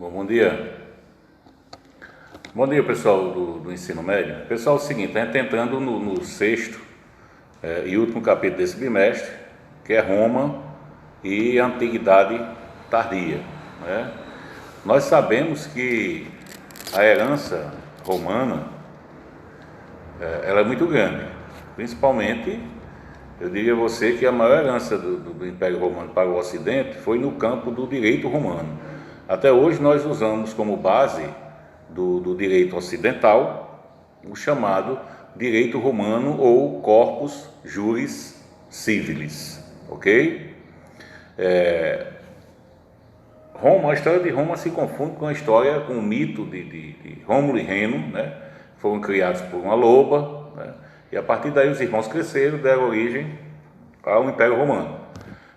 Bom dia. Bom dia, pessoal do ensino médio. Pessoal, é o seguinte, a gente está entrando no sexto e último capítulo desse bimestre, que é Roma e a Antiguidade Tardia, né? Nós sabemos que a herança romana, ela é muito grande, principalmente, eu diria a você que a maior herança do Império Romano para o Ocidente foi no campo do direito romano. Até hoje nós usamos como base do direito ocidental o chamado direito romano ou corpus juris civilis, ok? A história de Roma se confunde com com o mito de Rômulo e Remo, né? Foram criados por uma loba, né? E a partir daí os irmãos cresceram, deram origem ao Império Romano.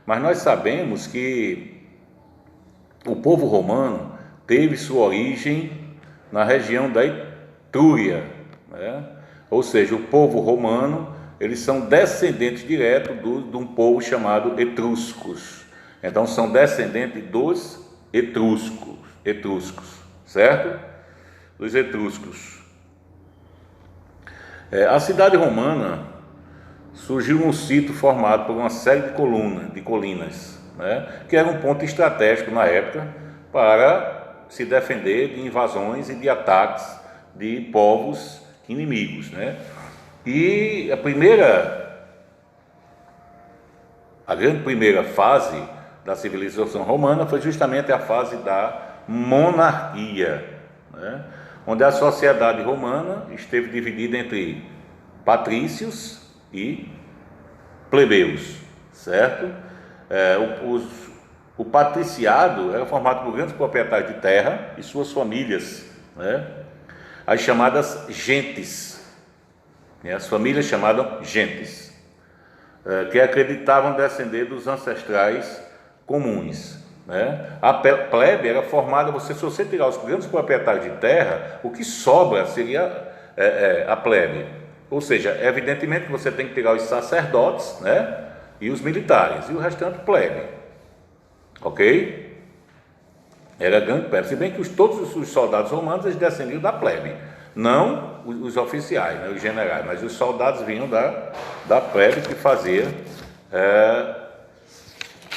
Mas nós sabemos que o povo romano teve sua origem na região da Etrúria, né? Ou seja, o povo romano, eles são descendentes diretos de um povo chamado etruscos. Então são descendentes dos etruscos, certo? Dos etruscos. A cidade romana surgiu num sítio formado por uma série de colinas, né, que era um ponto estratégico na época para se defender de invasões e de ataques de povos inimigos, né? E a grande primeira fase da civilização romana foi justamente a fase da monarquia, né, onde a sociedade romana esteve dividida entre patrícios e plebeus, certo? O patriciado era formado por grandes proprietários de terra e suas famílias, né? As chamadas gentes, né? As famílias chamadas gentes, que acreditavam descender dos ancestrais comuns, né? A plebe era formada, se você tirar os grandes proprietários de terra, o que sobra seria a plebe. Ou seja, evidentemente que você tem que tirar os sacerdotes, né, e os militares, e o restante plebe, ok? Era grande plebe, se bem que todos os soldados romanos eles descendiam da plebe, não os oficiais, né, os generais, mas os soldados vinham da plebe que fazia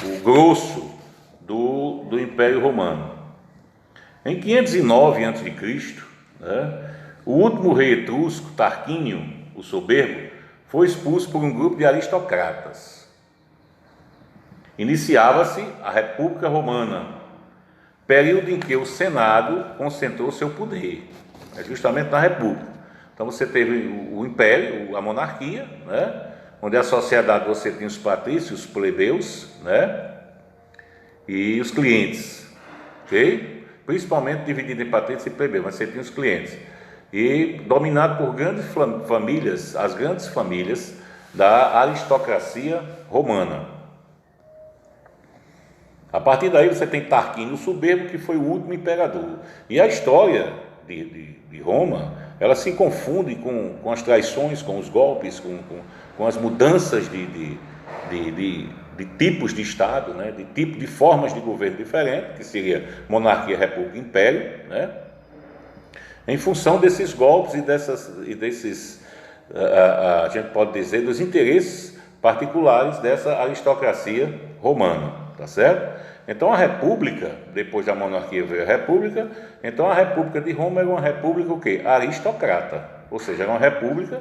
o grosso do Império Romano. Em 509 a.C., né, o último rei etrusco, Tarquínio, o Soberbo, foi expulso por um grupo de aristocratas. Iniciava-se a República Romana, período em que o Senado concentrou seu poder, justamente na República. Então você teve o Império, a monarquia, né, onde a sociedade você tinha os patrícios, os plebeus, né, e os clientes, ok? Principalmente dividido em patrícios e plebeus, mas você tinha os clientes. E dominado por grandes famílias, as grandes famílias da aristocracia romana. A partir daí você tem Tarquínio o Soberbo, que foi o último imperador. E a história de Roma, ela se confunde com as traições, com os golpes, com as mudanças de tipos de Estado, né? De formas de governo diferentes, que seria monarquia, república, império, né? Em função desses golpes e desses, a gente pode dizer, dos interesses particulares dessa aristocracia romana, tá certo? Então a república, depois da monarquia veio a república, então a república de Roma era uma república o quê? Aristocrata, ou seja, era uma república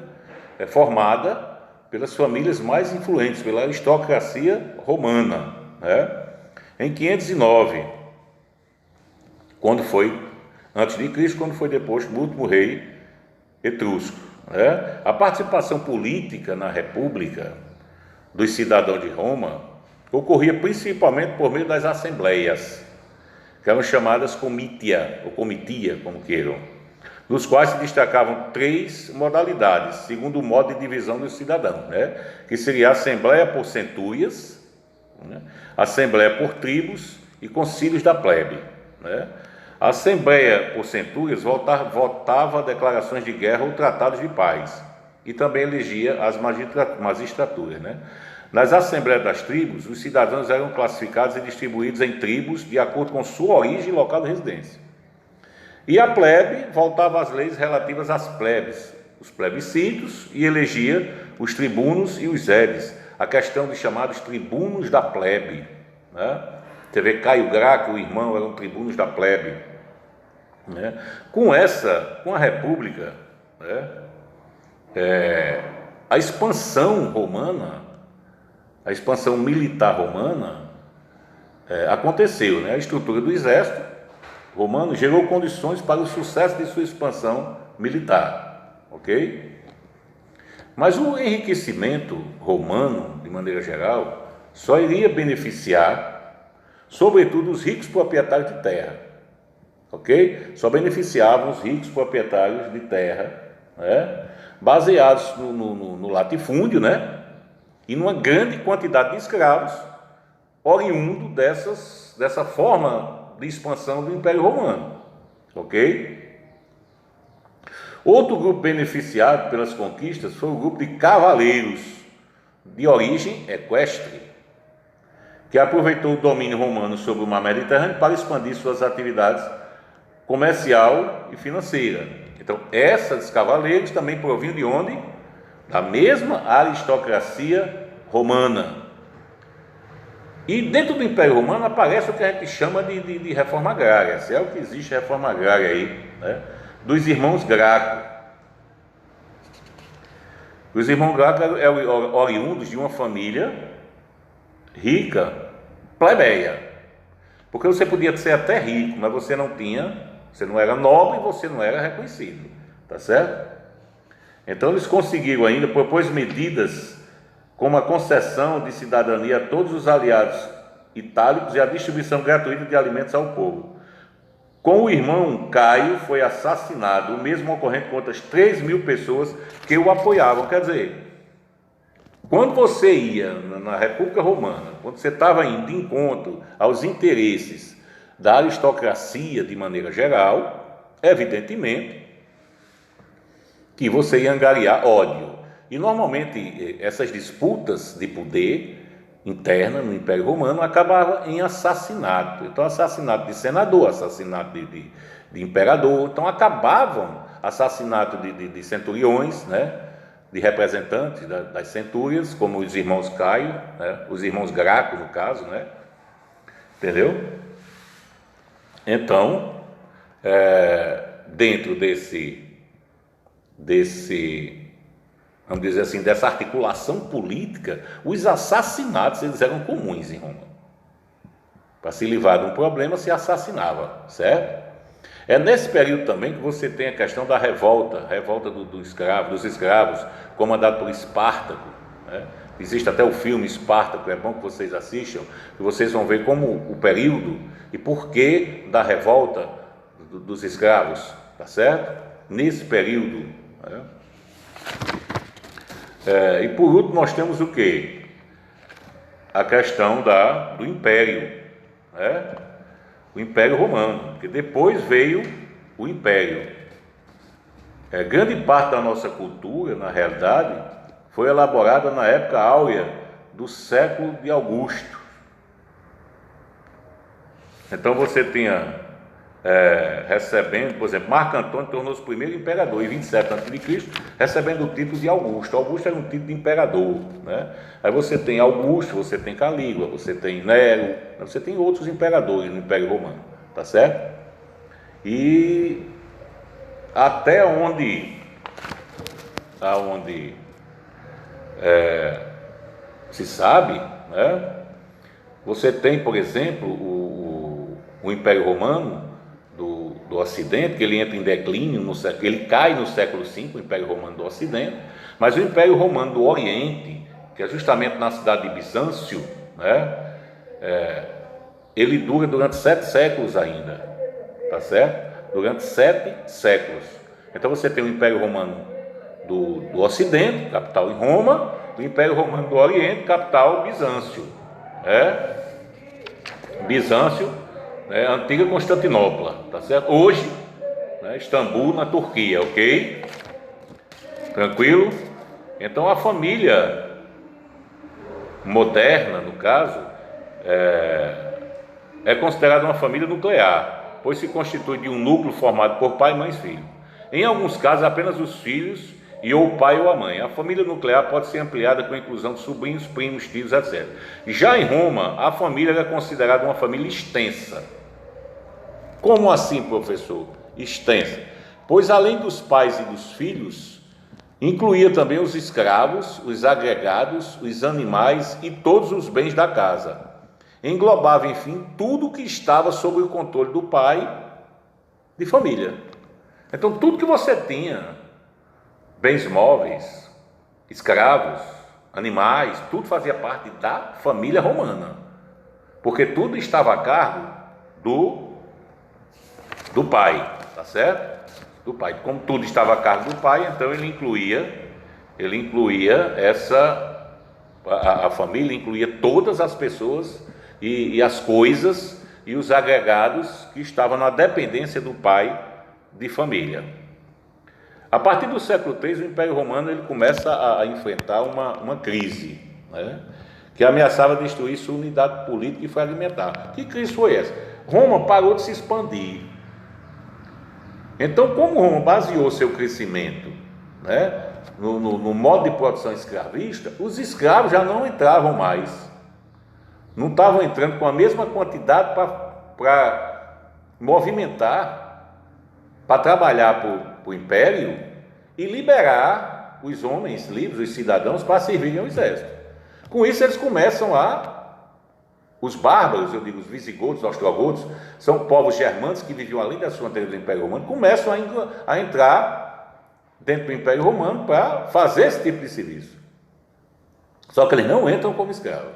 formada pelas famílias mais influentes, pela aristocracia romana, né? Em 509, antes de Cristo, quando foi deposto o último rei etrusco, né? A participação política na república dos cidadãos de Roma ocorria principalmente por meio das assembleias, que eram chamadas comitia, ou comitia, como queiram, dos quais se destacavam 3 modalidades, segundo o modo de divisão dos cidadãos, né? Que seria a assembleia por centúrias, né? Assembleia por tribos e concílios da plebe, né? A Assembleia por centúrias votava declarações de guerra ou tratados de paz e também elegia as magistraturas, né? Nas assembleias das tribos, os cidadãos eram classificados e distribuídos em tribos de acordo com sua origem e local de residência. E a plebe voltava às leis relativas às plebes, os plebiscitos, e elegia os tribunos e os édes, a questão de chamados tribunos da plebe, né? Você vê Caio Graco, o irmão, eram tribunos da plebe, né? Com a república, né? A expansão romana, a expansão militar romana aconteceu, né? A estrutura do exército romano gerou condições para o sucesso de sua expansão militar, ok? Mas o enriquecimento romano, de maneira geral, só iria beneficiar, sobretudo, os ricos proprietários de terra, ok? Só beneficiavam os ricos proprietários de terra, né? Baseados no latifúndio, né? E numa grande quantidade de escravos, oriundo dessa forma de expansão do Império Romano, ok? Outro grupo beneficiado pelas conquistas foi o grupo de cavaleiros de origem equestre, que aproveitou o domínio romano sobre o mar Mediterrâneo para expandir suas atividades comercial e financeira. Então, esses cavaleiros também provinham de onde? Da mesma aristocracia romana. E dentro do Império Romano aparece o que a gente chama de reforma agrária, se é o que existe reforma agrária aí, né? Dos irmãos Graco. Os irmãos Graco eram oriundos de uma família rica, plebeia, porque você podia ser até rico, mas você não era nobre e você não era reconhecido, tá certo? Então eles conseguiram ainda propor medidas como a concessão de cidadania a todos os aliados itálicos e a distribuição gratuita de alimentos ao povo. Com o irmão Caio foi assassinado, o mesmo ocorrendo com outras 3.000 pessoas que o apoiavam. Quer dizer, quando você ia na República Romana, quando você estava indo de encontro aos interesses da aristocracia de maneira geral, evidentemente que você ia angariar ódio. E normalmente essas disputas de poder interna no Império Romano acabava em assassinato. Então, assassinato de senador, assassinato de imperador. Então, acabavam assassinato de centuriões, né? De representantes das centúrias, como os irmãos Caio, né? Os irmãos Graco, no caso, né? Entendeu? Então, dentro vamos dizer assim, dessa articulação política, os assassinatos eles eram comuns em Roma. Para se livrar de um problema, se assassinava, certo? É nesse período também que você tem a questão da revolta dos escravos, comandado por Espartaco, né? Existe até o filme Espartaco, é bom que vocês assistam, que vocês vão ver como o período e porquê da revolta dos escravos, tá certo? Nesse período, né? E por último nós temos o quê? A questão do Império, né? O Império Romano, porque depois veio o Império. Grande parte da nossa cultura, na realidade, foi elaborada na época áurea do século de Augusto. Então você tinha recebendo, por exemplo, Marco Antônio tornou-se o primeiro imperador em 27 a.C., recebendo o título de Augusto. Augusto era um título de imperador, né? Aí você tem Augusto, você tem Calígula, você tem Nero, você tem outros imperadores no Império Romano, tá certo? E até onde se sabe, né? Você tem, por exemplo, o Império Romano do Ocidente, que ele entra em declínio, ele cai no século V, o Império Romano do Ocidente, mas o Império Romano do Oriente, que é justamente na cidade de Bizâncio, né, ele dura durante 7 séculos ainda, tá certo? Durante 7 séculos. Então você tem o Império Romano do Ocidente, capital em Roma, o Império Romano do Oriente, capital Bizâncio, Bizâncio, antiga Constantinopla, tá certo? Hoje, né, Istambul, na Turquia, ok? Tranquilo? Então a família moderna, no caso, é considerada uma família nuclear, pois se constitui de um núcleo formado por pai, mãe e filho. Em alguns casos, apenas os filhos e ou o pai ou a mãe. A família nuclear pode ser ampliada com a inclusão de sobrinhos, primos, tios, etc. Já em Roma, a família era considerada uma família extensa. Como assim, professor? Extensa. Pois além dos pais e dos filhos, incluía também os escravos, os agregados, os animais e todos os bens da casa. Englobava, enfim, tudo que estava sob o controle do pai de família. Então, tudo que você tinha, bens móveis, escravos, animais, tudo fazia parte da família romana, porque tudo estava a cargo do pai, tá certo? Do pai. Como tudo estava a cargo do pai, então ele incluía a família incluía todas as pessoas e as coisas e os agregados que estavam na dependência do pai de família. A partir do século III, o Império Romano ele começa a enfrentar uma crise, né, que ameaçava destruir sua unidade política e fragmentar. Que crise foi essa? Roma parou de se expandir. Então, como Roma baseou seu crescimento, né, no modo de produção escravista, os escravos já não entravam mais, não estavam entrando com a mesma quantidade para movimentar, para trabalhar para o império e liberar os homens livres, os cidadãos, para servirem ao exército. Com isso, eles começam os bárbaros, eu digo os visigodos, os ostrogodos, são povos germânicos que viviam além das fronteiras do Império Romano, começam a entrar dentro do Império Romano para fazer esse tipo de serviço. Só que eles não entram como escravos.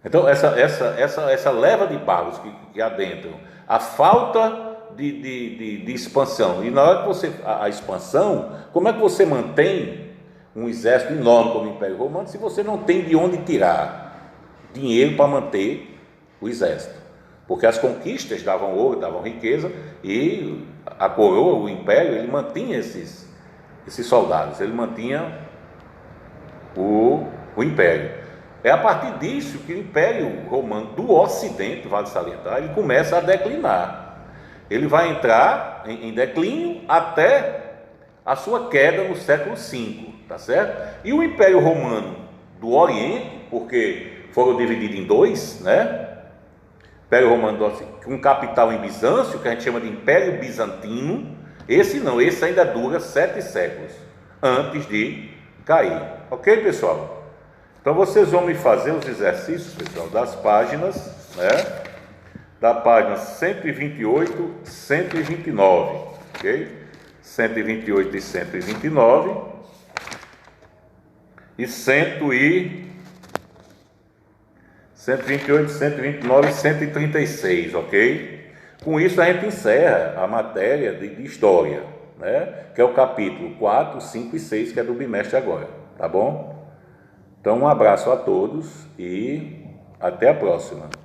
Então, essa leva de bárbaros que adentram, a falta de expansão, e na hora que você, a expansão, como é que você mantém um exército enorme como o Império Romano se você não tem de onde tirar dinheiro para manter o exército? Porque as conquistas davam ouro, davam riqueza, e a coroa, o império, ele mantinha esses soldados, ele mantinha o império. É a partir disso que o Império Romano do Ocidente, vale salientar, ele começa a declinar. Ele vai entrar em declínio até a sua queda no século V, tá certo? E o Império Romano do Oriente, porque foram divididos em dois, né? Império Romano do Oriente, com capital em Bizâncio, que a gente chama de Império Bizantino. Esse não, esse ainda dura 7 séculos antes de cair. Ok, pessoal? Então vocês vão me fazer os exercícios, pessoal, das páginas, né? Da página 128, 129, ok? 128 e 129 e 128, 129 e 136, ok? Com isso a gente encerra a matéria de história, né? Que é o capítulo 4, 5 e 6, que é do bimestre agora, tá bom? Então um abraço a todos e até a próxima.